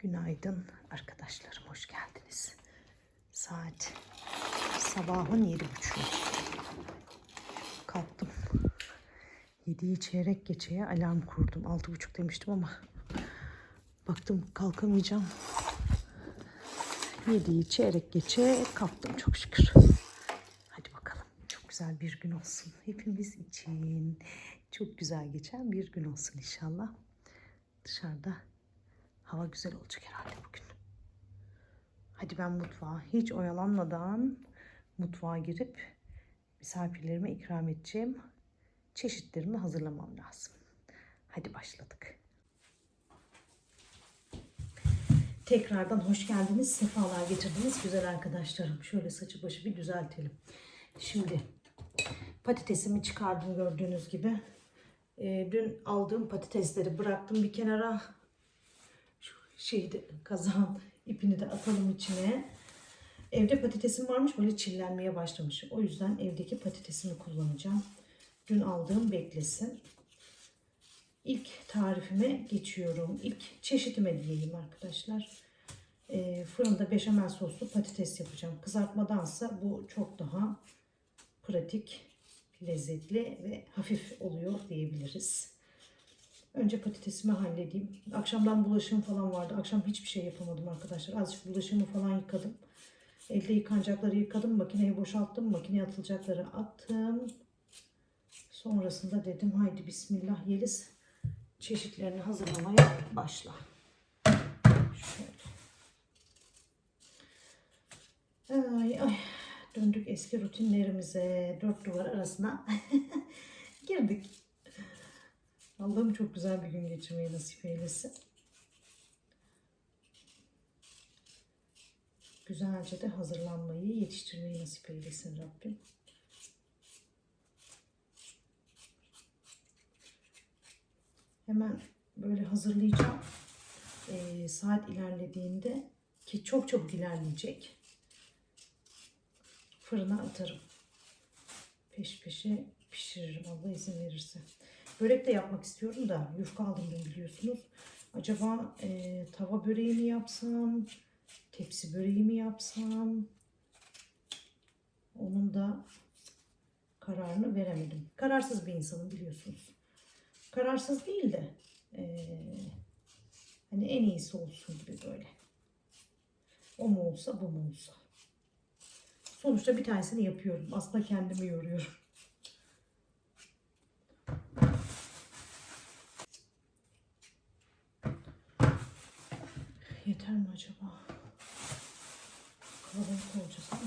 Günaydın arkadaşlarım, hoş geldiniz. Saat sabahın 7.30. Kalktım. 7'yi çeyrek geçeye alarm kurdum. 6.30 demiştim ama baktım kalkamayacağım. 7'yi çeyrek geçe kalktım çok şükür. Hadi bakalım, çok güzel bir gün olsun hepimiz için. Çok güzel geçen bir gün olsun inşallah. Dışarıda hava güzel olacak herhalde bugün. Hadi ben mutfağa hiç oyalanmadan mutfağa girip misafirlerime ikram edeceğim çeşitlerini hazırlamam lazım. Hadi başladık. Tekrardan hoş geldiniz, sefalar getirdiniz güzel arkadaşlarım. Şöyle saçı başı bir düzeltelim. Şimdi patatesimi çıkardım gördüğünüz gibi. Dün aldığım patatesleri bıraktım bir kenara. Şu kazağın ipini de atalım içine. Evde patatesim varmış, böyle çillenmeye başlamış. O yüzden evdeki patatesimi kullanacağım. Dün aldığım beklesin. İlk tarifime geçiyorum. İlk çeşitime diyeyim arkadaşlar. Fırında beşamel soslu patates yapacağım. Kızartmadansa bu çok daha pratik, lezzetli ve hafif oluyor diyebiliriz. Önce patatesimi halledeyim. Akşamdan bulaşığım falan vardı. Akşam hiçbir şey yapamadım arkadaşlar. Azıcık bulaşığımı falan yıkadım. Elde yıkanacakları yıkadım. Makineyi boşalttım. Makineye atılacakları attım. Sonrasında dedim haydi bismillah Yeliz, çeşitlerini hazırlamaya başla. Şöyle. Ay ay. Döndük eski rutinlerimize. Dört duvar arasına girdik. Allah'ım çok güzel bir gün geçirmeyi nasip eylesin. Güzelce de hazırlanmayı, yetiştirmeyi nasip eylesin Rabbim. Hemen böyle hazırlayacağım. Saat ilerlediğinde, ki çok çabuk ilerleyecek, fırına atarım. Peş peşe pişiririm Allah izin verirse. Börek de yapmak istiyorum da yufka aldım ben biliyorsunuz. Acaba tava böreği mi yapsam, tepsi böreği mi yapsam? Onun da kararını veremedim. Kararsız bir insanım biliyorsunuz. Kararsız değil de hani en iyisi olsun gibi böyle. O mu olsa bu mu olsa. Sonuçta bir tanesini yapıyorum. Aslında kendimi yoruyorum. Yeter mi acaba? Kalabalık olacağız ama.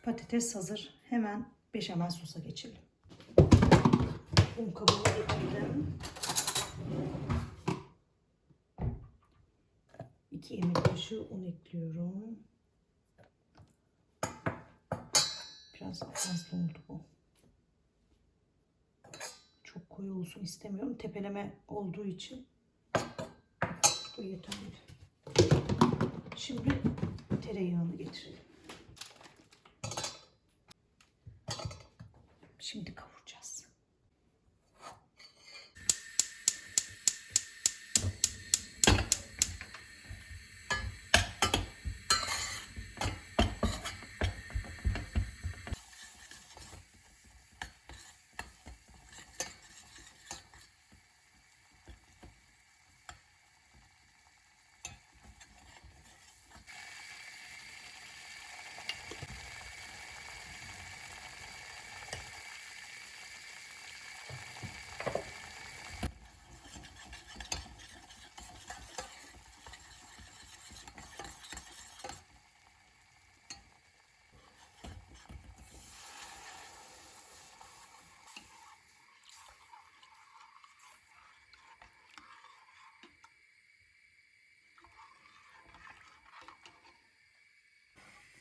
Patates hazır. Hemen beşamel sosa geçelim. Un kabını getirdim. 2 yemek kaşığı un ekliyorum. Biraz fazla oldu bu. Çok koyu olsun istemiyorum. Tepeleme olduğu için bu yeterli. Şimdi tereyağını getirelim. Şimdi kavuracağız.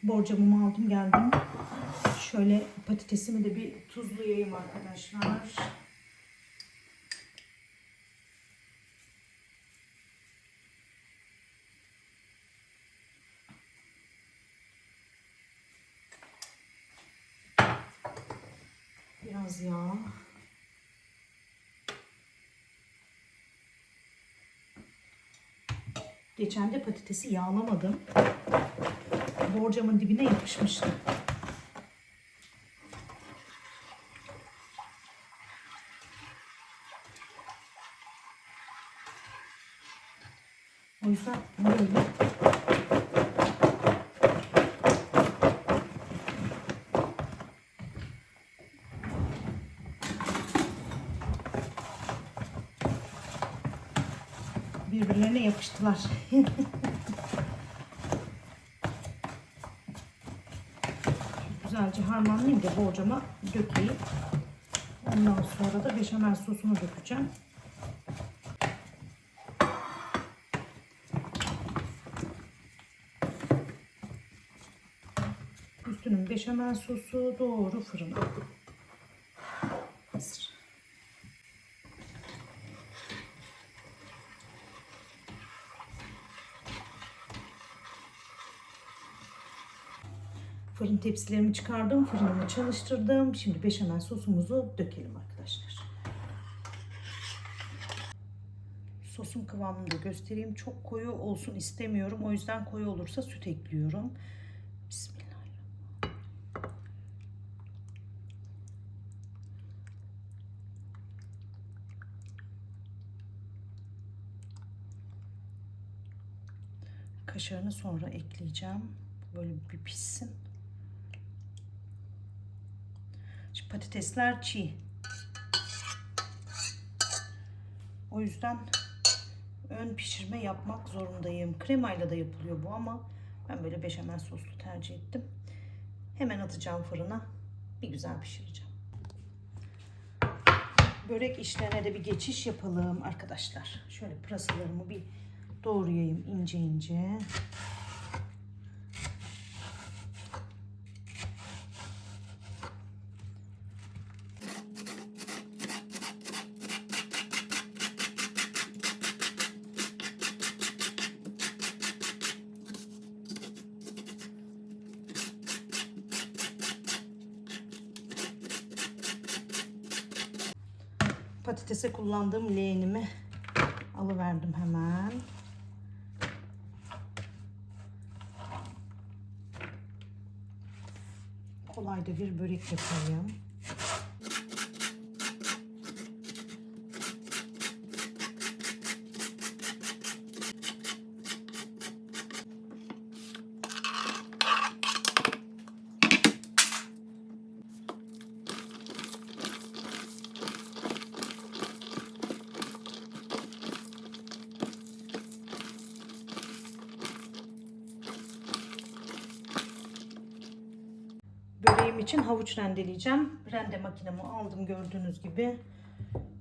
Borcamımı aldım geldim. Şöyle patatesimi de bir tuzlayayım arkadaşlar. Biraz yağ. Geçen de patatesi yağlamadım. Borcamın dibine yapışmıştı. O yüzden böyle birbirlerine yapıştılar. Güzelce harmanlayayım da borcama dökeyim. Ondan sonra da beşamel sosunu dökeceğim. Üstünün beşamel sosu doğru fırına. Hazır. Fırın tepsilerimi çıkardım. Fırınımı çalıştırdım. Şimdi beşamel sosumuzu dökelim arkadaşlar. Sosun kıvamını da göstereyim. Çok koyu olsun istemiyorum. O yüzden koyu olursa süt ekliyorum. Bismillahirrahmanirrahim. Kaşarını sonra ekleyeceğim. Böyle bir pişsin. Şimdi patatesler çiğ. O yüzden ön pişirme yapmak zorundayım. Kremayla da yapılıyor bu ama ben böyle beşamel soslu tercih ettim. Hemen atacağım fırına. Bir güzel pişireceğim. Börek işlerine de bir geçiş yapalım arkadaşlar. Şöyle pırasalarımı bir doğrayayım ince ince. Patatese kullandığım leğenimi alıverdim hemen. Kolay da bir börek yapayım. Böreğim için havuç rendeleyeceğim. Rende makinemi aldım gördüğünüz gibi.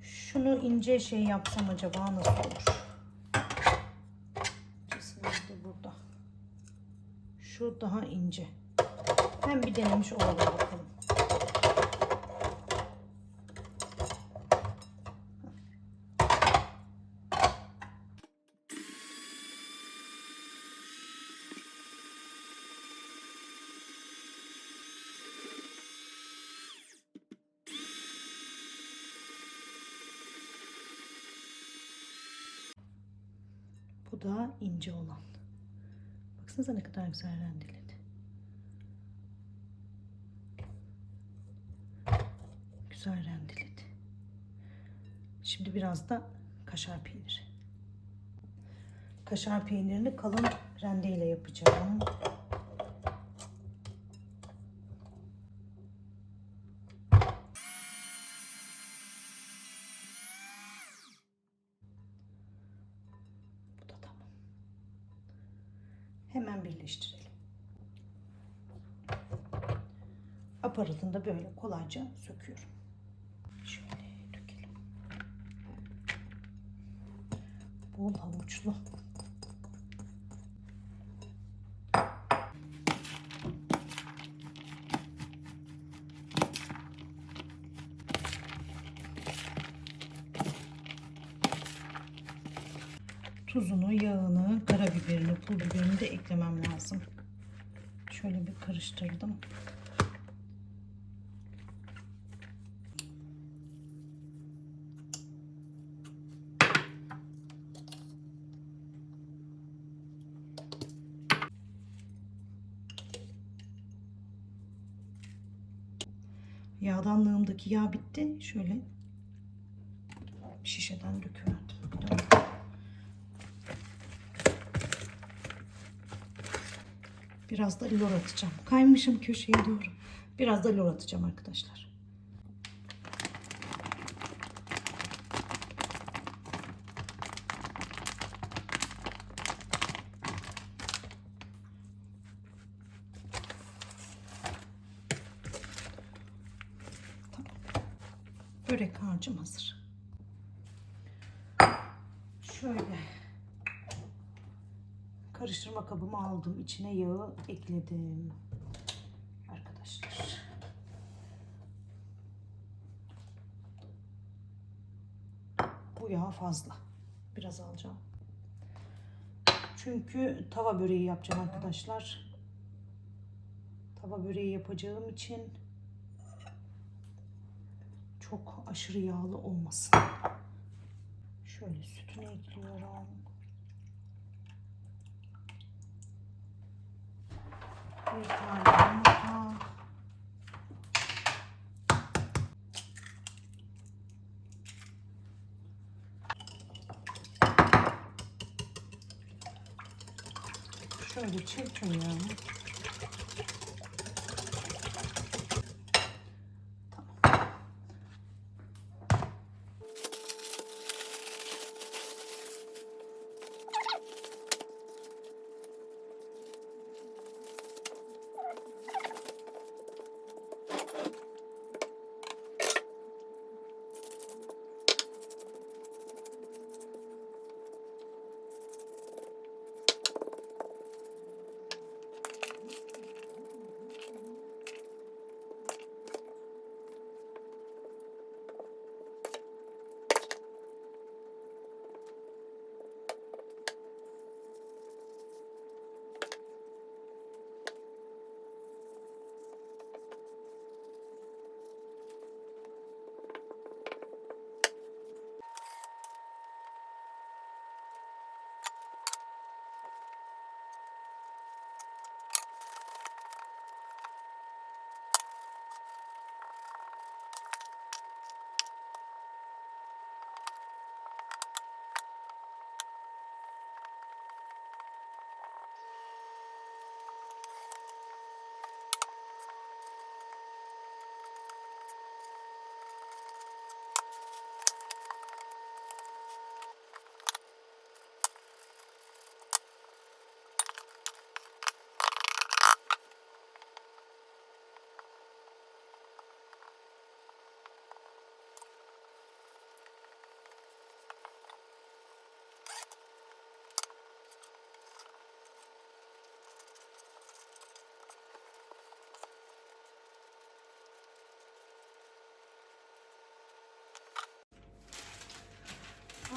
Şunu ince şey yapsam acaba nasıl olur? Kesinlikle burada. Şu daha ince. Hem bir denemiş olalım bakalım. Bu da ince olan. Baksanıza ne kadar güzel rendeledi. Güzel rendeledi. Şimdi biraz da kaşar peyniri. Kaşar peynirini kalın rendeyle yapacağım. Bu da tamam. Hemen birleştirelim. Aparatını da böyle kolayca söküyorum. Şöyle dökelim. Bol havuçlu. tuzunu, yağını, karabiberini, pul biberini de eklemem lazım. Şöyle bir karıştırdım. Yağdanlığımdaki yağ bitti. Şöyle şişeden döküverdim. Biraz da lor atacağım. Kaymışım köşeye doğru. Biraz da lor atacağım arkadaşlar. Börek harcım hazır. Şöyle karıştırma kabımı aldım. İçine yağı ekledim. Arkadaşlar. Bu yağ fazla. Biraz alacağım. Çünkü tava böreği yapacağım arkadaşlar. Tava böreği yapacağım için çok aşırı yağlı olmasın. Şöyle sütünü ekliyorum. Bir tane yumurta. Şöyle çırpıyorum.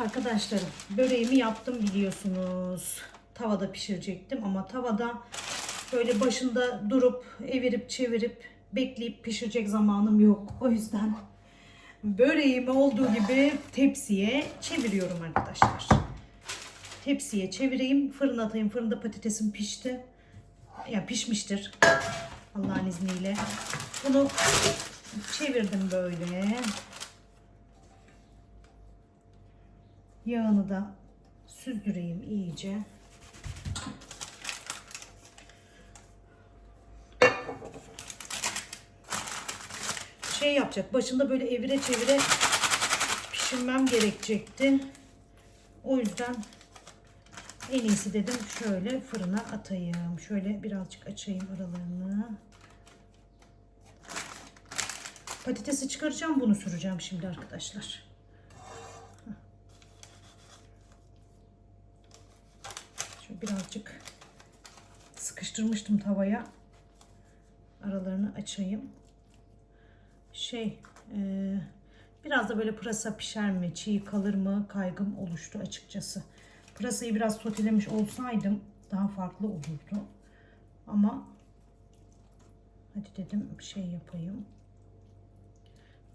Arkadaşlarım, böreğimi yaptım biliyorsunuz. Tavada pişirecektim ama tavada böyle başında durup evirip çevirip bekleyip pişirecek zamanım yok. O yüzden böreğimi olduğu gibi tepsiye çeviriyorum arkadaşlar. Tepsiye çevireyim, fırına atayım. Fırında patatesim pişti. Ya pişmiştir Allah'ın izniyle. Bunu çevirdim böyle. Yağını da süzdüreyim iyice. Şey yapacak, başında böyle evire çevire pişirmem gerekecekti. O yüzden en iyisi dedim şöyle fırına atayım. Şöyle birazcık açayım aralarını. Patatesi çıkaracağım, bunu süreceğim şimdi arkadaşlar. Şöyle birazcık sıkıştırmıştım tavaya. Aralarını açayım. Biraz da böyle pırasa pişer mi, çiğ kalır mı kaygım oluştu açıkçası. Pırasayı biraz sotelemiş olsaydım daha farklı olurdu. Ama hadi dedim bir şey yapayım.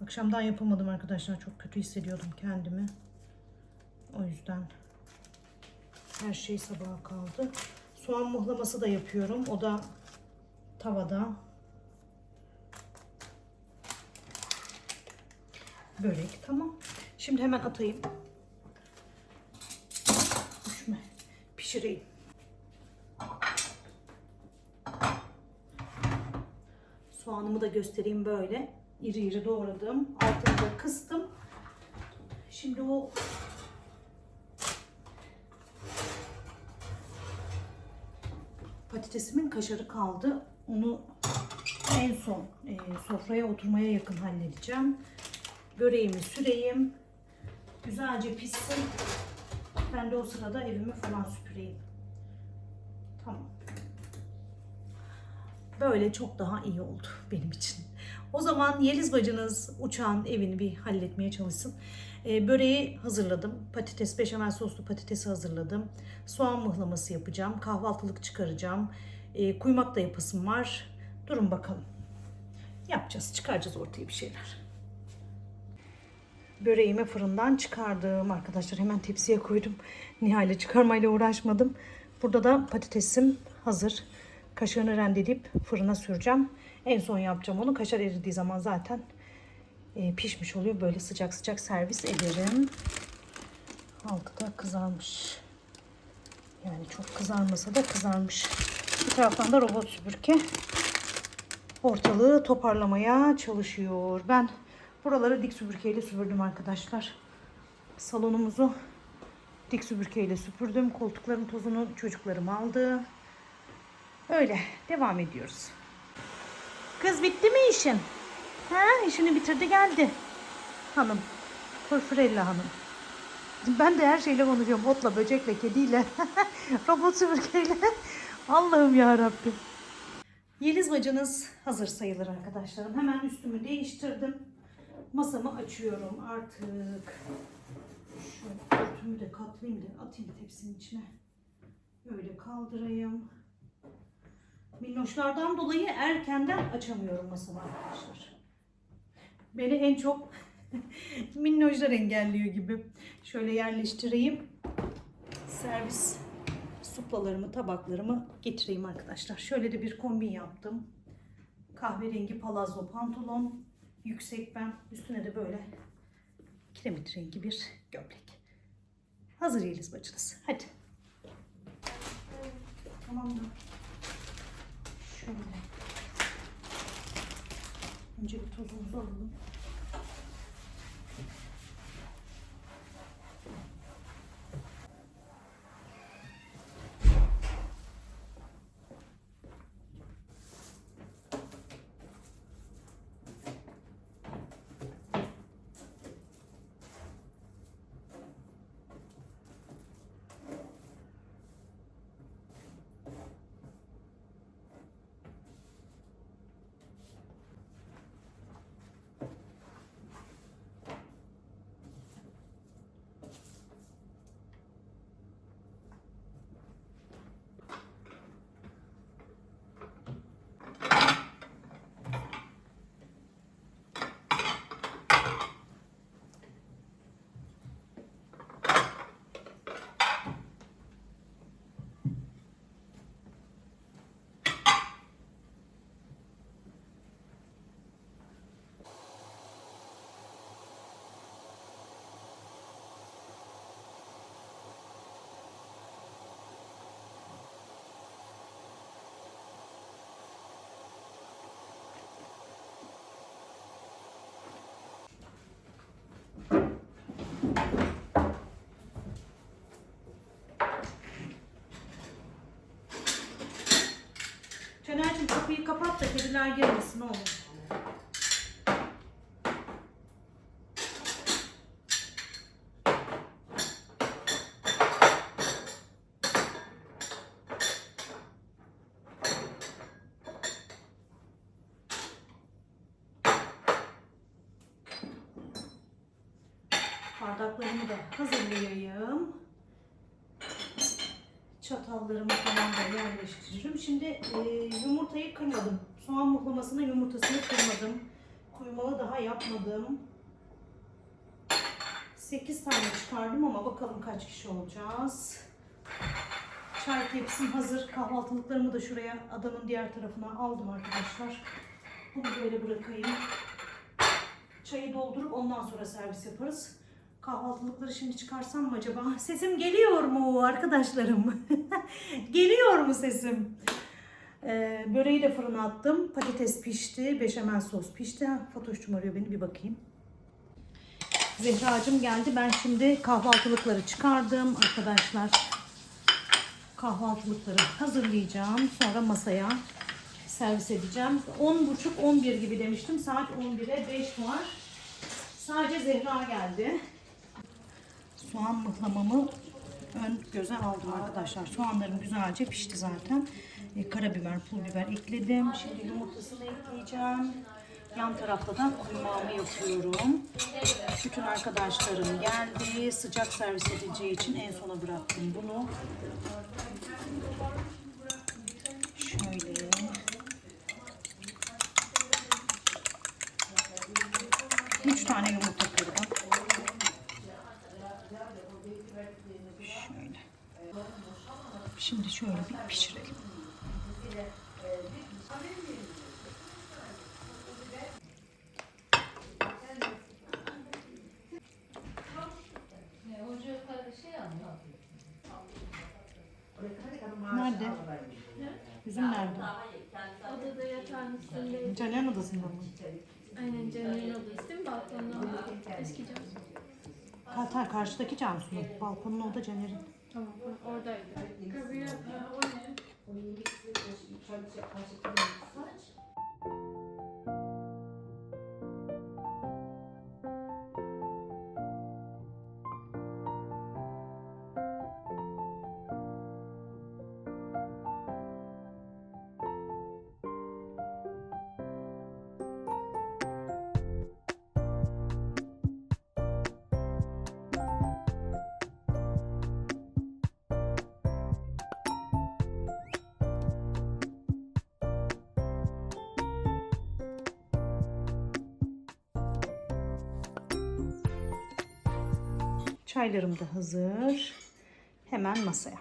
Akşamdan yapamadım arkadaşlar. Çok kötü hissediyordum kendimi. O yüzden her şey sabaha kaldı. Soğan muhlaması da yapıyorum. O da tavada. Börek tamam. Şimdi hemen atayım. Düşme. Pişireyim. Soğanımı da göstereyim böyle. İri iri doğradım. Altını da kıstım. Şimdi o patatesimin kaşarı kaldı. Onu en son sofraya oturmaya yakın halledeceğim. Böreğimi süreyim. Güzelce pişsin. Ben de o sırada evimi falan süpüreyim. Tamam. Böyle çok daha iyi oldu benim için. O zaman Yeliz bacınız uçağın evini bir halletmeye çalışsın. Böreği hazırladım. Patates, beşamel soslu patatesi hazırladım. Soğan mıhlaması yapacağım. Kahvaltılık çıkaracağım. Kuymak da yapasım var. Durun bakalım. Yapacağız, çıkaracağız ortaya bir şeyler. Böreğimi fırından çıkardım arkadaşlar. Hemen tepsiye koydum. Nihal'le çıkarmayla uğraşmadım. Burada da patatesim hazır. Kaşarını rendeleyip fırına süreceğim. En son yapacağım onu. Kaşar eridiği zaman zaten pişmiş oluyor. Böyle sıcak sıcak servis ederim. Altı da kızarmış. Yani çok kızarmasa da kızarmış. Bir taraftan da robot süpürge ortalığı toparlamaya çalışıyor. Ben buraları dik süpürgeyle süpürdüm arkadaşlar. Salonumuzu dik süpürgeyle süpürdüm. Koltukların tozunu çocuklarım aldı. Öyle devam ediyoruz. Kız bitti mi işin? Ha, işini bitirdi geldi. Hanım. Fırfırella hanım. Ben de her şeyle konuşuyorum. Otla, böcekle, kediyle. Robot süpürgeyle. Allah'ım ya Rabbim. Yeliz bacınız hazır sayılır arkadaşlarım. Hemen üstümü değiştirdim. Masamı açıyorum artık. Şöyle örtümü de katlayayım da atayım tepsinin içine. Öyle kaldırayım. Minnoşlardan dolayı erkenden açamıyorum masamı arkadaşlar. Beni en çok minnoşlar engelliyor gibi. Şöyle yerleştireyim. Servis suplalarımı, tabaklarımı getireyim arkadaşlar. Şöyle de bir kombin yaptım. Kahverengi palazzo pantolon. Yüksek ben. Üstüne de böyle kiremit rengi bir gömlek. Hazır Yeliz bacınız. Hadi. Tamam mı? Şöyle. Önce bir tozumuzu alalım. Caner'cim kapıyı kapat da kediler girmesin oğlum. Bardaklarımı da hazırlayayım. Çatallarımı falan da yerleştiririm. Şimdi yumurtayı kırmadım. Soğan muhlamasına yumurtasını kırmadım. Kuymağı daha yapmadım. 8 tane çıkardım ama bakalım kaç kişi olacağız. Çay tepsim hazır. Kahvaltılıklarımı da şuraya adanın diğer tarafına aldım arkadaşlar. Bunu böyle bırakayım. Çayı doldurup ondan sonra servis yaparız. Kahvaltılıkları şimdi çıkarsam mı acaba? Sesim geliyor mu arkadaşlarım? Geliyor mu sesim? Böreği de fırına attım. Patates pişti. Beşamel sos pişti. Fatoş'cum arıyor beni, bir bakayım. Zehracığım geldi. Ben şimdi kahvaltılıkları çıkardım arkadaşlar. Kahvaltılıkları hazırlayacağım. Sonra masaya servis edeceğim. 10.30-11 gibi demiştim. Saat 11'e 5 var. Sadece Zehra geldi. Soğan mıhlamamı ön göze aldım arkadaşlar. Soğanlarım güzelce pişti zaten. Karabiber, pul biber ekledim. Şimdi yumurtasını ekleyeceğim. Yan tarafta da kuymağımı yapıyorum. Bütün arkadaşlarım geldi. Sıcak servis edileceği için en sona bıraktım bunu. Şöyle. Üç tane yumurta kırdım. Şöyle. Şimdi şöyle bir pişirelim. Nerede? Üzüm nerede? Odada yatağın üstünde. Caner'in odasında mı? Aynen Caner'in odası değil mi? Balkonda eski Cansu. Karşıdaki Cansu'nun. Balkonun orada Caner'in. Tamam, oradaydı. Kapıya o ne? Çaylarım da hazır. Hemen masaya.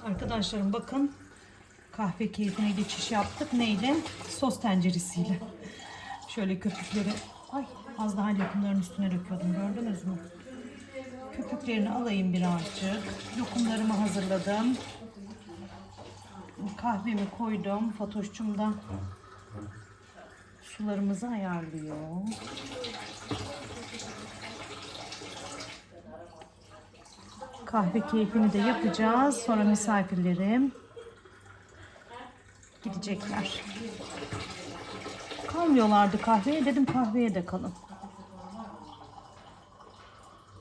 Arkadaşlarım bakın, kahve keyfine geçiş yaptık. Neyle? Sos tenceresiyle. Şöyle köpükleri, ay az daha yapımların üstüne döküyordum, gördünüz mü? Köpüklerini alayım birazcık. Lokumlarımı hazırladım. Kahvemi koydum. Fatoş'cum da sularımızı ayarlıyor. Kahve keyfini de yapacağız. Sonra misafirlerim gidecekler. Kalmıyorlardı kahveye. Dedim kahveye de kalın.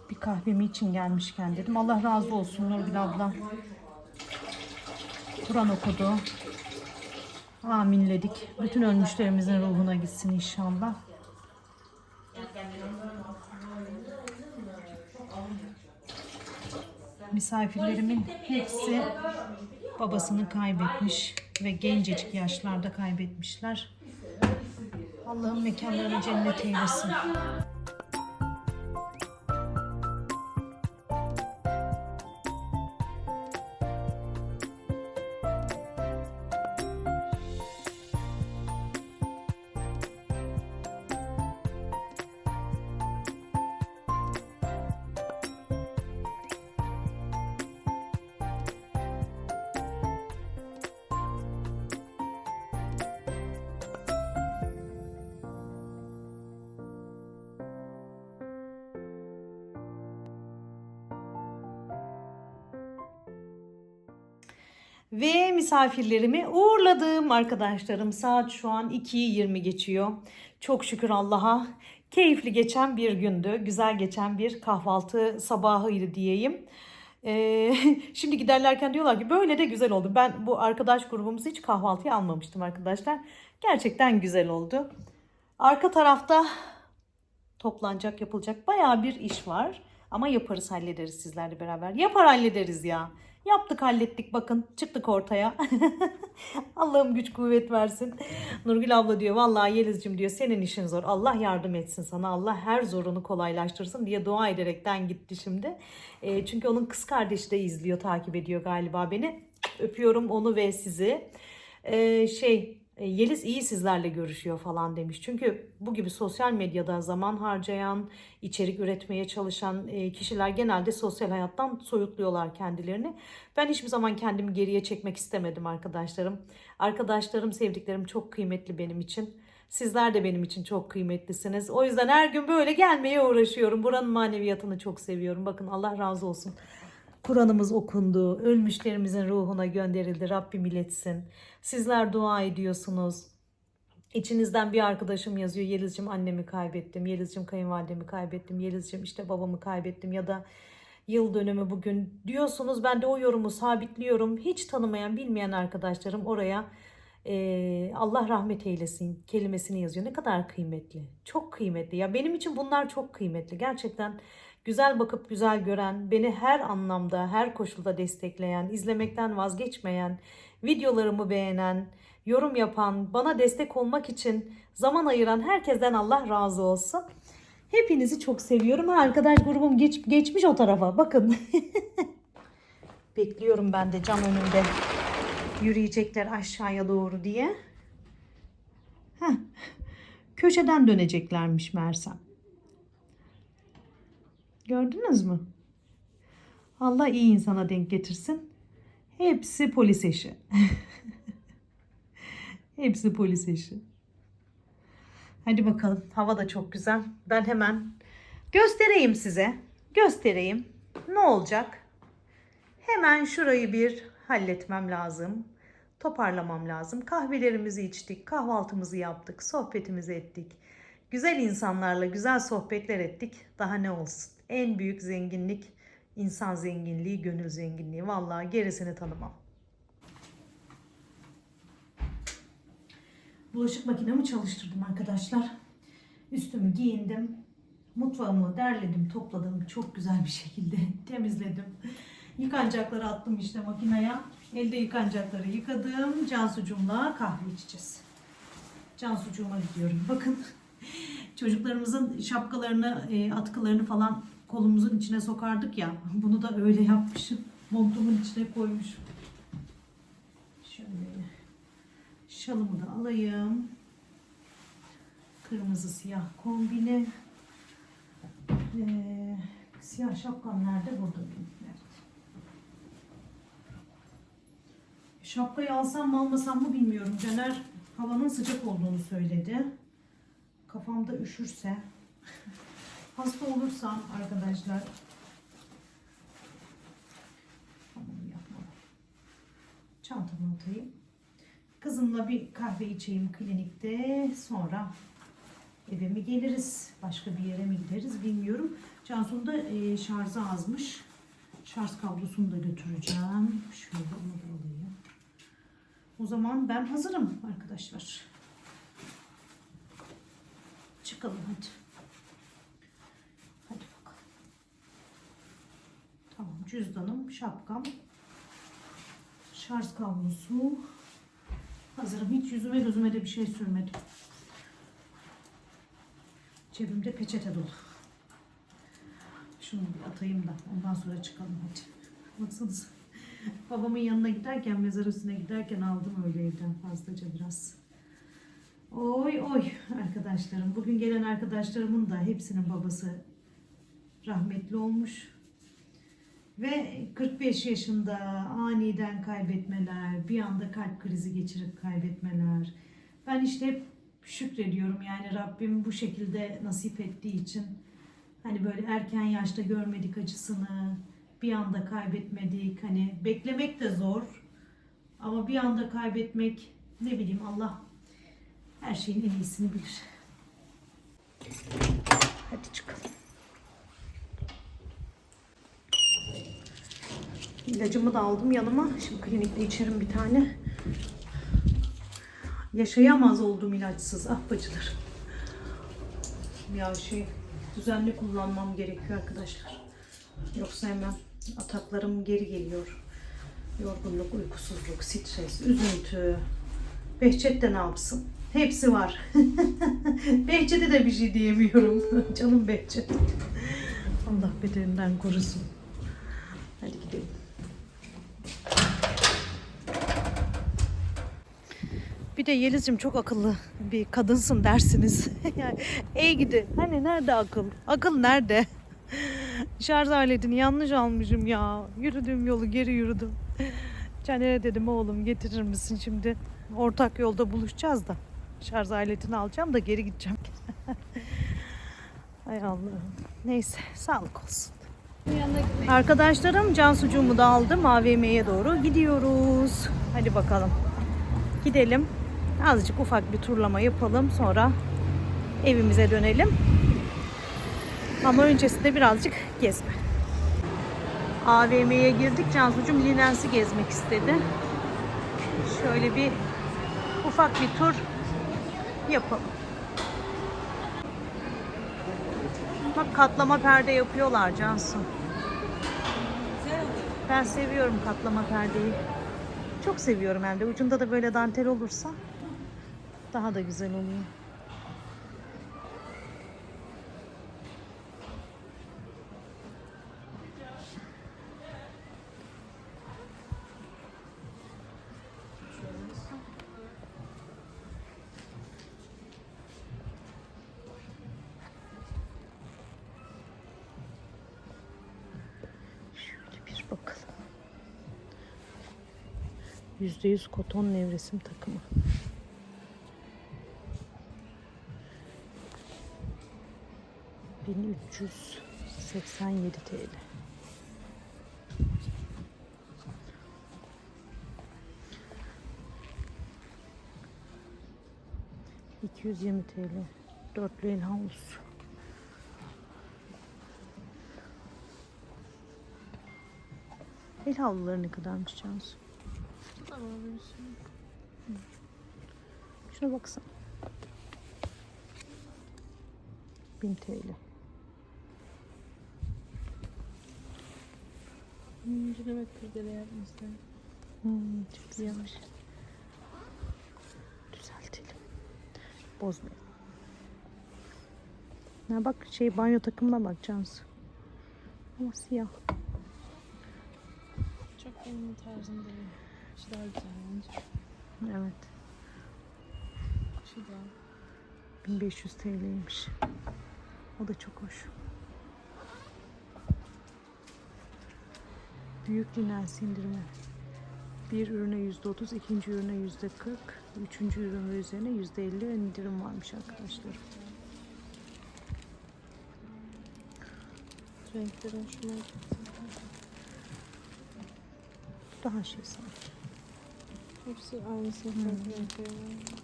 Bir kahvemi için gelmişken dedim. Allah razı olsun Nurgül abla. Kur'an okudu. Aminledik. Bütün ölmüşlerimizin ruhuna gitsin inşallah. Misafirlerimin hepsi babasını kaybetmiş ve gencecik yaşlarda kaybetmişler. Allah'ın mekanlarını cennet eylesin. Ve misafirlerimi uğurladım arkadaşlarım. Saat şu an 2:20 geçiyor. Çok şükür Allah'a. Keyifli geçen bir gündü. Güzel geçen bir kahvaltı sabahıydı diyeyim. Şimdi giderlerken diyorlar ki böyle de güzel oldu. Ben bu arkadaş grubumuzu hiç kahvaltıya almamıştım arkadaşlar. Gerçekten güzel oldu. Arka tarafta toplanacak, yapılacak bayağı bir iş var. Ama yaparız, hallederiz sizlerle beraber. Yapar hallederiz ya. Yaptık, hallettik, bakın çıktık ortaya. Allah'ım güç kuvvet versin. Nurgül abla diyor vallahi Yeliz'cim diyor senin işin zor. Allah yardım etsin sana. Allah her zorunu kolaylaştırsın diye dua ederekten gitti şimdi. Çünkü onun kız kardeşi de izliyor, takip ediyor galiba beni. Öpüyorum onu ve sizi. Yeliz iyi sizlerle görüşüyor falan demiş. Çünkü bu gibi sosyal medyada zaman harcayan, içerik üretmeye çalışan kişiler genelde sosyal hayattan soyutluyorlar kendilerini. Ben hiçbir zaman kendimi geriye çekmek istemedim arkadaşlarım. Arkadaşlarım, sevdiklerim çok kıymetli benim için. Sizler de benim için çok kıymetlisiniz. O yüzden her gün böyle gelmeye uğraşıyorum. Buranın maneviyatını çok seviyorum. Bakın Allah razı olsun. Kur'an'ımız okundu, ölmüşlerimizin ruhuna gönderildi, Rabbim iletsin. Sizler dua ediyorsunuz. İçinizden bir arkadaşım yazıyor, Yeliz'cim annemi kaybettim, Yeliz'cim kayınvalidemi kaybettim, Yeliz'cim işte babamı kaybettim ya da yıl dönümü bugün diyorsunuz. Ben de o yorumu sabitliyorum. Hiç tanımayan, bilmeyen arkadaşlarım oraya Allah rahmet eylesin kelimesini yazıyor. Ne kadar kıymetli, çok kıymetli. Ya benim için bunlar çok kıymetli. Gerçekten güzel bakıp güzel gören, beni her anlamda, her koşulda destekleyen, izlemekten vazgeçmeyen, videolarımı beğenen, yorum yapan, bana destek olmak için zaman ayıran herkesten Allah razı olsun. Hepinizi çok seviyorum. Arkadaş grubum geçmiş o tarafa. Bakın. Bekliyorum ben de cam önünde. Yürüyecekler aşağıya doğru diye. Heh. Köşeden döneceklermiş meğersem. Gördünüz mü? Allah iyi insana denk getirsin. Hepsi polis eşi. Hepsi polis eşi. Hadi bakalım. Hava da çok güzel. Ben hemen göstereyim size. Göstereyim. Ne olacak? Hemen şurayı bir halletmem lazım. Toparlamam lazım. Kahvelerimizi içtik. Kahvaltımızı yaptık. Sohbetimizi ettik. Güzel insanlarla güzel sohbetler ettik. Daha ne olsun? En büyük zenginlik insan zenginliği, gönül zenginliği. Vallahi gerisini tanımam. Bulaşık makinemi çalıştırdım arkadaşlar. Üstümü giyindim. Mutfağımı derledim, topladım. Çok güzel bir şekilde temizledim. Yıkanacakları attım işte makineye. Elde yıkanacakları yıkadım. Cansucuğumla kahve içeceğiz. Cansucuğuma gidiyorum. Bakın çocuklarımızın şapkalarını, atkılarını falan kolumuzun içine sokardık ya. Bunu da öyle yapmışım. Montumun içine koymuşum. Şöyle şalımı da alayım. Kırmızı siyah kombini. Siyah şapkam nerede? Burada benim. Evet. Şapkayı alsam mı almasam mı bilmiyorum. Caner havanın sıcak olduğunu söyledi. Kafamda üşürse, hasta olursam arkadaşlar, tamam yapmam. Çantamı atayım. Kızımla bir kahve içeyim klinikte. Sonra eve mi geliriz? Başka bir yere mi gideriz bilmiyorum. Cansu'nun da şarjı azmış. Şarj kablosunu da götüreceğim. Şöyle onu da alayım. O zaman ben hazırım arkadaşlar. Çıkalım hadi. Hadi bakalım. Tamam, cüzdanım, şapkam, şarj kablosu. Hazırım. Hiç yüzüme gözüme de bir şey sürmedim. Cebimde peçete dolu. Şunu bir atayım da ondan sonra çıkalım hadi. Baksanıza. Babamın yanına giderken, mezar üstüne giderken aldım öyle evden fazlaca biraz. Oy oy arkadaşlarım. Bugün gelen arkadaşlarımın da hepsinin babası rahmetli olmuş. Ve 45 yaşında aniden kaybetmeler, bir anda kalp krizi geçirip kaybetmeler. Ben işte hep şükrediyorum yani Rabbim bu şekilde nasip ettiği için. Hani böyle erken yaşta görmedik acısını, bir anda kaybetmedik. Hani beklemek de zor ama bir anda kaybetmek, ne bileyim, Allah her şeyin en iyisini bilir. Hadi çıkalım. İlacımı da aldım yanıma. Şimdi klinikte içerim bir tane. Yaşayamaz oldum ilaçsız. Ah bacılar. Ya düzenli kullanmam gerekiyor arkadaşlar. Yoksa hemen ataklarım geri geliyor. Yorgunluk, uykusuzluk, stres, üzüntü. Behçet de ne yapsın? Hepsi var. Behçet'e de bir şey diyemiyorum. Canım Behçet. Allah bedeninden korusun. Hadi gidelim. Bir de Yeliz'cim çok akıllı bir kadınsın dersiniz. Yani ey gidi. Hani nerede akıl? Akıl nerede? Şarj aletini yanlış almışım ya. Yürüdüğüm yolu geri yürüdüm. Caner'e dedim oğlum getirir misin şimdi? Ortak yolda buluşacağız da. Şarj aletini alacağım da geri gideceğim. Ay Allah'ım. Neyse sağlık olsun. Arkadaşlarım Cansucuğumu da aldım. AVM'ye doğru gidiyoruz. Hadi bakalım. Gidelim. Azıcık ufak bir turlama yapalım. Sonra evimize dönelim. Ama öncesinde birazcık gezme. AVM'ye girdik. Cansucuğum Linens'i gezmek istedi. Şöyle bir ufak bir tur yapalım. Bak katlama perde yapıyorlar Cansu. Ben seviyorum katlama perdeyi. Çok seviyorum hem de. Ucunda da böyle dantel olursa daha da güzel oluyor. Şöyle bir bakalım. %100 koton nevresim takımı. $1387 TL. $220 TL. Dörtlü el havlusu. El havluları ne kadarmış Cansu? Şuna baksana. 1000 TL. İncelemek kırdele yapmışlar. Çok güzelmiş. Düzeltelim. Bozmayalım. Ne bak banyo takımına bak Cansu. Ama siyah. Çok benim tarzım değil. Şu daha güzel bence. Evet. Şu da. 1500 TL'ymiş. O da çok hoş. Büyük Linens indirimi. Bir ürüne %30, ikinci ürüne %40, üçüncü ürün ve üzerine %50 indirim varmış arkadaşlar. Renkleri hoşuma gitti. Daha şey sanki. Hepsi aynısı. Farklı renkleri var.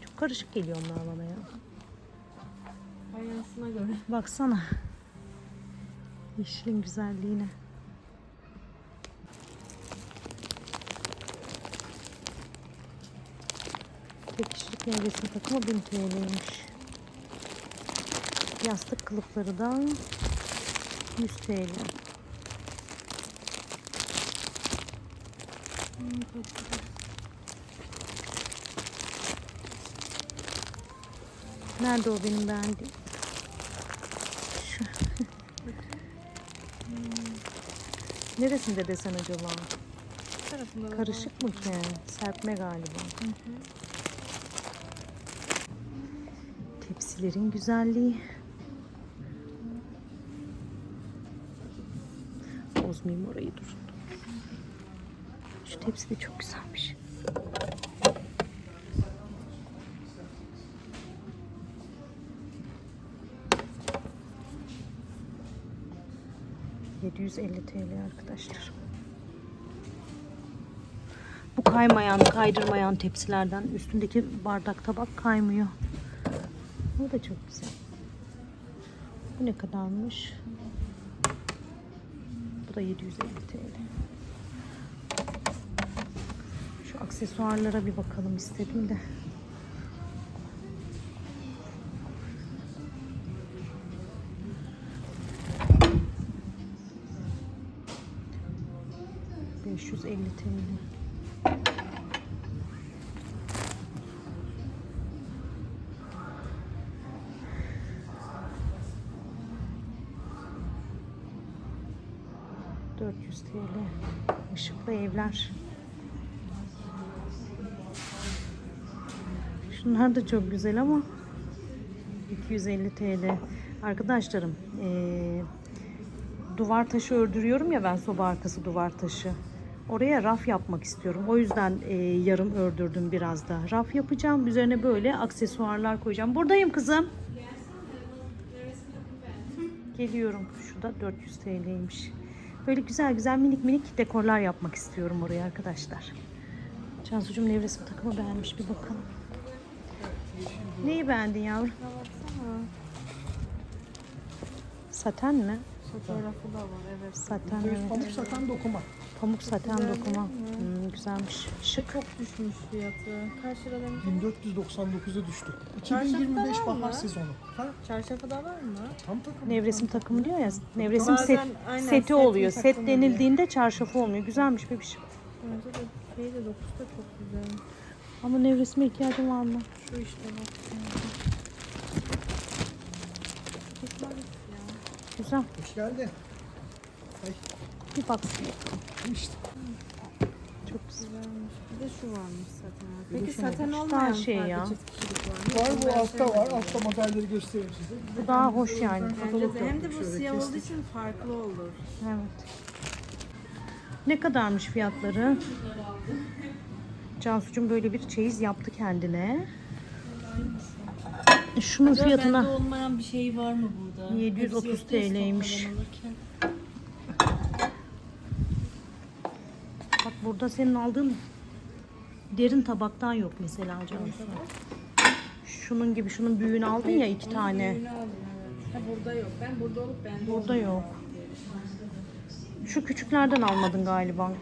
Çok karışık geliyor onlar bana ya. Fayansına göre. Baksana. Yeşilin güzelliğine. Tek kişilik nevresim takımı 1000 TL'ymiş. Yastık kılıfları da 100 TL. Nerede o benim beğendiğim? Şu. Neresinde desen acaba? Tarafında da Karışık mı ki? Serpme galiba. Tepsilerin güzelliği. Bozmayayım orayı, durun. Şu tepsi de çok güzelmiş. ...750 TL arkadaşlar. Bu kaymayan, kaydırmayan tepsilerden. Üstündeki bardak tabak kaymıyor. Bu da çok güzel. Bu ne kadarmış? Bu da 750 TL. Şu aksesuarlara bir bakalım istedim de. ...550 TL. ...400 TL. Işıklı evler. Şunlar da çok güzel ama 250 TL. Arkadaşlarım, duvar taşı ördürüyorum ya ben, soba arkası duvar taşı. Oraya raf yapmak istiyorum. O yüzden yarım ördürdüm biraz da. Raf yapacağım. Üzerine böyle aksesuarlar koyacağım. Buradayım kızım. Geliyorum. Şu da 400 TL'ymiş. Böyle güzel güzel minik minik dekorlar yapmak istiyorum oraya arkadaşlar. Cansucuğum nevresim takımı beğenmiş. Bir bakalım. Neyi beğendin yavrum? baksana. Saten mi? Fotoğrafı da var, evet. Saten, %100 evet. pamuk saten dokuma. Pamuk saten Güzel dokuma. değil Güzelmiş. Şık. Çok düşmüş fiyatı. Kaç lira demiş? 1499'a düştü. Çarşafta 2025 var bahar mı? sezonu. Efendim? Çarşafı da var mı? Tam takım. Nevresim takımı diyor ya. Nevresim Bazen aynen seti setin oluyor. Set takımı denildiğinde çarşafı olmuyor. Güzelmiş bebiş. Bence de şey de dokusu da çok güzel. Ama nevresime ihtiyacım var mı? Şu işte bak. Hoşuma gitti ya. Güzel. Hoş geldin. Ay Bir baksın. işte. Çok güzel. Güzelmiş. Bir de şu varmış zaten. Bir de Peki şu zaten var. olmayan Daha şey farklı ya. çift kişilik var mı? Var bu Ben altta var. sevmedim. Altta modelleri göstereyim size. Bu daha hoş yani. Bence de. Hem de bu Şöyle siyah olduğu kestik. için farklı olur. Evet. Ne kadarmış fiyatları? Cansucuğum böyle bir çeyiz yaptı kendine. Şunun Bende fiyatına olmayan bir şey var mı burada? 730 Hepsi yoktu TL'ymiş. stoklardan alırken. bak, burada senin aldığın derin tabaktan yok mesela Cansu. Şunun gibi, şunun büyüğünü aldın ya, 2 tane. Ürünü aldım, evet. Ha, burada yok. Ben burada olup bende Burada yok. Şu küçüklerden almadın galiba.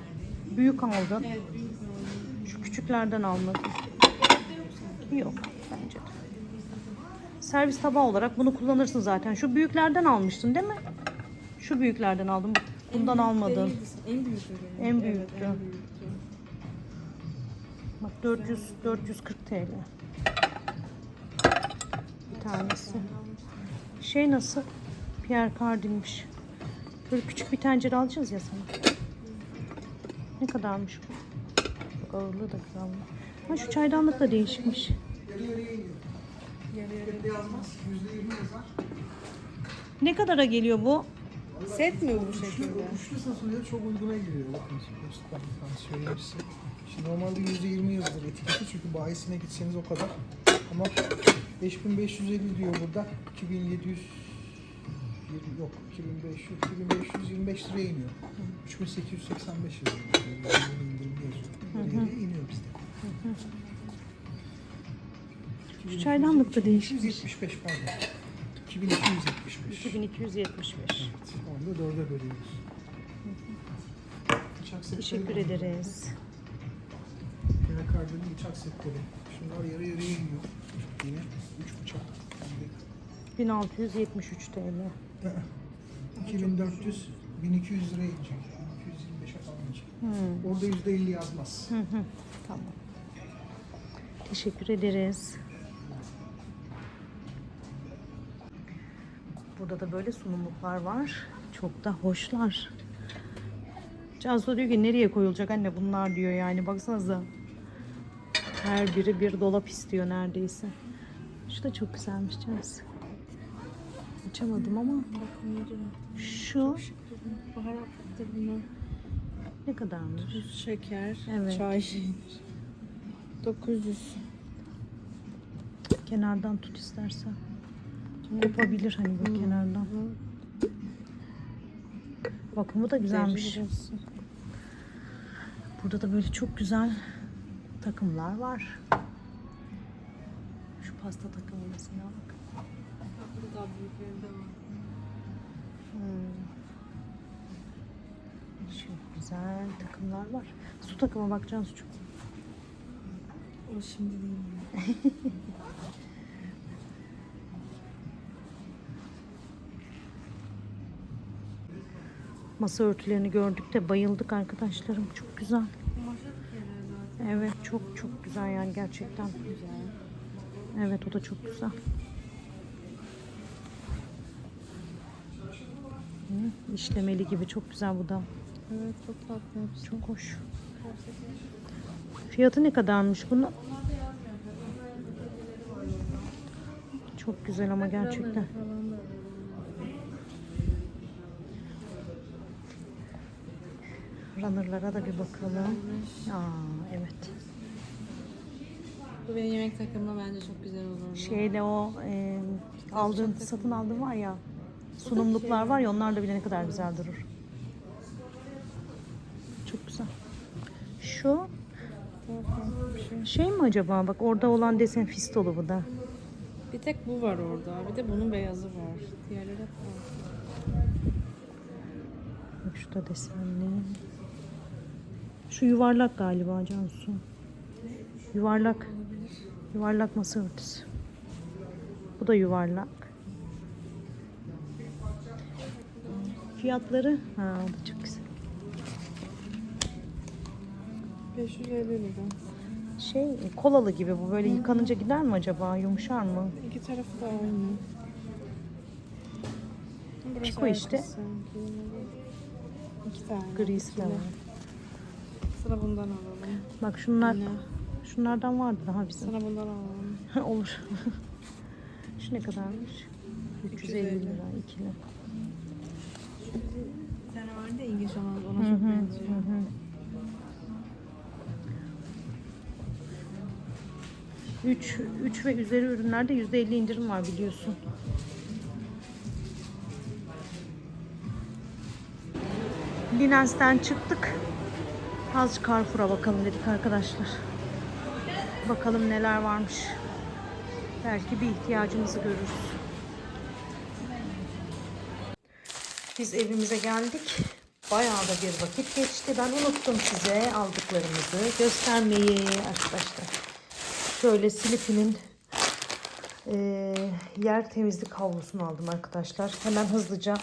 Büyük aldın. Evet, büyük aldım. Şu küçüklerden almadın. Yok bence de. Servis tabağı olarak bunu kullanırsın zaten. Şu büyüklerden almıştın değil mi? Şu büyüklerden aldım. Bundan almadın. Değildi. En büyük ürün. En Evet, büyüktü. en büyüktü. Bak 440 TL. Bir tanesi. Şey nasıl? Pierre Cardin'miş. Böyle küçük bir tencere alacağız ya sana. Ne kadarmış bu? Bak, ağırlığı da güzel. Ha, şu çaydanlık da değişikmiş. Yazmaz. %20 yazar. Ne kadara geliyor bu? Set mi bu Üçlü, şekilde? üçlü fasulye çok uyguna giriyor. Bakın ben söyleyeyim size. Şimdi normalde %20 yazılır etiketi çünkü bayisine gitseniz o kadar. Ama 5550 diyor burada. 2700 yok 2525 liraya iniyor. 3885 yazıyor. Yani indirimli yazıyor. Nereye iniyor bizde? Şu çaydanlık da değişik. 275 pardon. 2275. 2275. Evet, onu da 4'e bölüyoruz. Bıçak setleri Teşekkür var. ederiz. Plakardeli bıçak setleri. Şunlar yarı yarıya iniyor. Yine 3 bıçak. 1673 TL. 2400 1200 liraya inecek. 1225'e falan inecek. Orada %50 yazmaz. Tamam. Teşekkür ederiz. Burada da böyle sunumluklar var. Çok da hoşlar. Cansu diyor ki nereye koyulacak anne bunlar diyor yani baksanıza. Her biri bir dolap istiyor neredeyse. Şu da çok güzelmiş Cansu. Açamadım ama şu Baharattır bunlar. ne kadarmış? Tuz, şeker, Evet. çay. 900. Kenardan tut istersen. Kopabilir hani bu kenardan. Bakımı da güzelmiş. Burada da böyle çok güzel takımlar var. Şu pasta takımı mesela bak. Daha büyüklerinde var. Şu güzel takımlar var. Su takımı bak Cansu'cum. O şimdi değil. Masa örtülerini gördük de bayıldık arkadaşlarım. Çok güzel. Evet çok çok güzel yani gerçekten. Evet o da çok güzel. İşlemeli gibi çok güzel bu da. Evet çok tatlı hepsi. Çok hoş. Fiyatı ne kadarmış bunun? Çok güzel ama gerçekten. Runner'lara da bir bakalım. Aa evet. Bu benim yemek takımına bence çok güzel olur. Şeyde o aldığın, satın aldığın var ya sunumluklar var ya onlar da bile ne kadar güzel durur. Çok güzel. Şu şey mi acaba? Bak orada olan desen fistolu bu da. Bir tek bu var orada. Bir de bunun beyazı var. Diğerleri hep var. Bak şu da desenli. Şu yuvarlak galiba Cansu. Yuvarlak. Yuvarlak masa örtüsü. Bu da yuvarlak. Fiyatları ha o da çok güzel. 550 lira. Şey kolalı gibi bu böyle yıkanınca gider mi acaba? Yumuşar mı? İki tarafı da aynı. Burası Piko işte. arkası. İki tane. Grisi de var. Sana bundan alalım. Bak şunlar Anne, şunlardan vardı daha bizim. sana bundan alalım. Olur. Şu ne kadarmış? 350 lira ikili. Bir tane vardı ya İngiliz olan, ona çok benziyor. Üç ve üzeri ürünlerde %50 indirim var biliyorsun. Linens'ten çıktık. Azıcık Carrefour'a bakalım dedik arkadaşlar. Bakalım neler varmış. Belki bir ihtiyacımızı görürüz. Biz evimize geldik. Bayağı da bir vakit geçti. Ben unuttum size aldıklarımızı göstermeyi arkadaşlar. Şöyle Silipi'nin yer temizlik havlusunu aldım arkadaşlar. Hemen hızlıca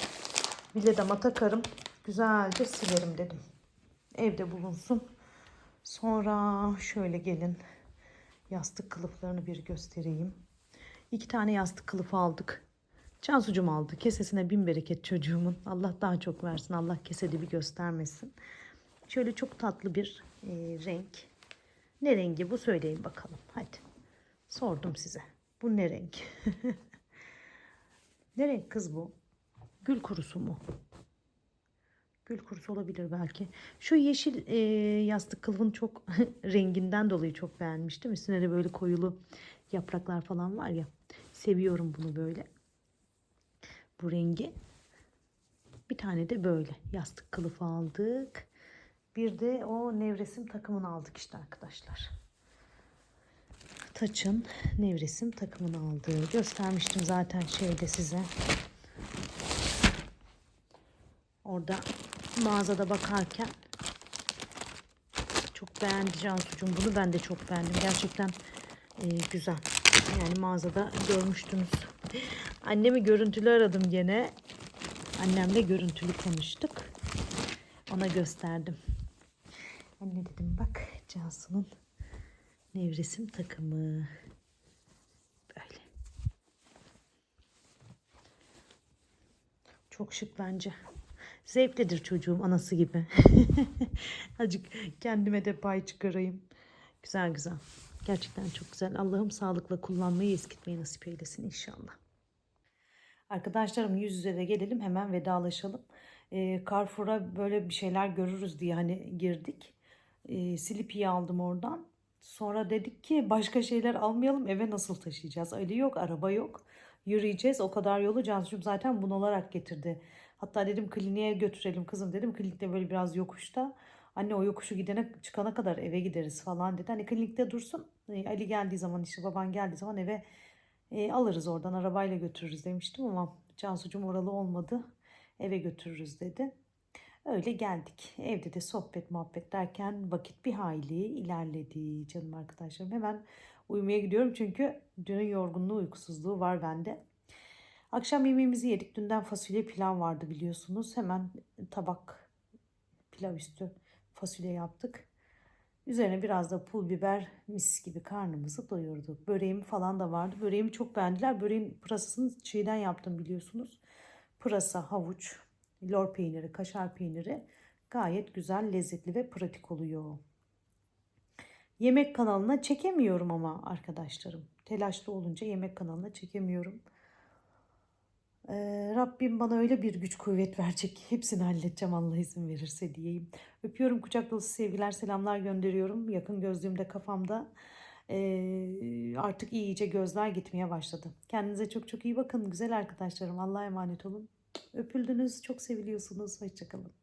Villedam'a takarım. Güzelce silerim dedim. Evde bulunsun. Sonra şöyle gelin. Yastık kılıflarını bir göstereyim. 2 tane yastık kılıfı aldık. Cansucum aldı. Kesesine bin bereket çocuğumun. Allah daha çok versin. Allah kesedi bir göstermesin. Şöyle çok tatlı bir renk. Ne rengi bu söyleyin bakalım. Hadi. Sordum size. Bu ne renk? Ne renk kız bu? Gül kurusu mu? Gül kurusu olabilir belki. Şu yeşil yastık kılıfın çok renginden dolayı çok beğenmiştim. Üstüne de böyle koyulu yapraklar falan var ya. Seviyorum bunu böyle. Bu rengi. Bir tane de böyle yastık kılıfı aldık. Bir de o nevresim takımını aldık işte arkadaşlar. Taç'ın nevresim takımını aldık. Göstermiştim zaten şeyde size. Orada mağazada bakarken çok beğendi Cansucuğum bunu. Ben de çok beğendim. Gerçekten güzel. Yani mağazada görmüştünüz. Annemi görüntülü aradım gene. Annemle görüntülü konuştuk. Ona gösterdim. Anne dedim bak Cansu'nun nevresim takımı. Böyle. Çok şık bence. Zevklidir çocuğum anası gibi. Azıcık kendime de pay çıkarayım. Güzel güzel. Gerçekten çok güzel. Allah'ım sağlıkla kullanmayı eskitmeyi nasip eylesin inşallah. Arkadaşlarım yüz yüze de gelelim hemen vedalaşalım. Carrefour'a böyle bir şeyler görürüz diye hani girdik. Slippy'yi aldım oradan. Sonra dedik ki başka şeyler almayalım eve nasıl taşıyacağız? Ali yok, araba yok. Yürüyeceğiz o kadar yolu Cansu'cum zaten bunalarak getirdi. Hatta dedim kliniğe götürelim kızım dedim. Klinikte böyle biraz yokuşta. Anne o yokuşu gidene çıkana kadar eve gideriz falan dedi. Hani klinikte dursun. Ali geldiği zaman işte baban geldiği zaman eve alırız oradan arabayla götürürüz demiştim ama Cansu'cum oralı olmadı. Eve götürürüz dedi. Öyle geldik. Evde de sohbet muhabbet derken vakit bir hayli ilerledi canım arkadaşlarım. Hemen uyumaya gidiyorum çünkü dünün yorgunluğu uykusuzluğu var bende. Akşam yemeğimizi yedik. Dünden fasulye pilav vardı biliyorsunuz. Hemen tabak pilav üstü fasulye yaptık. Üzerine biraz da pul biber mis gibi karnımızı doyurduk. Böreğim falan da vardı. Böreğimi çok beğendiler. Böreğin pırasasını çiğden yaptım biliyorsunuz. Pırasa, havuç, lor peyniri, kaşar peyniri gayet güzel, lezzetli ve pratik oluyor. Yemek kanalına çekemiyorum ama arkadaşlarım. Telaşlı olunca yemek kanalına çekemiyorum. Rabbim bana öyle bir güç kuvvet verecek ki hepsini halledeceğim Allah izin verirse diyeyim. Öpüyorum kucak dolusu sevgiler selamlar gönderiyorum. Yakın gözlüğümde kafamda artık iyice gözler gitmeye başladı. Kendinize çok çok iyi bakın güzel arkadaşlarım. Allah'a emanet olun. Öpüldünüz çok seviliyorsunuz. Hoşçakalın.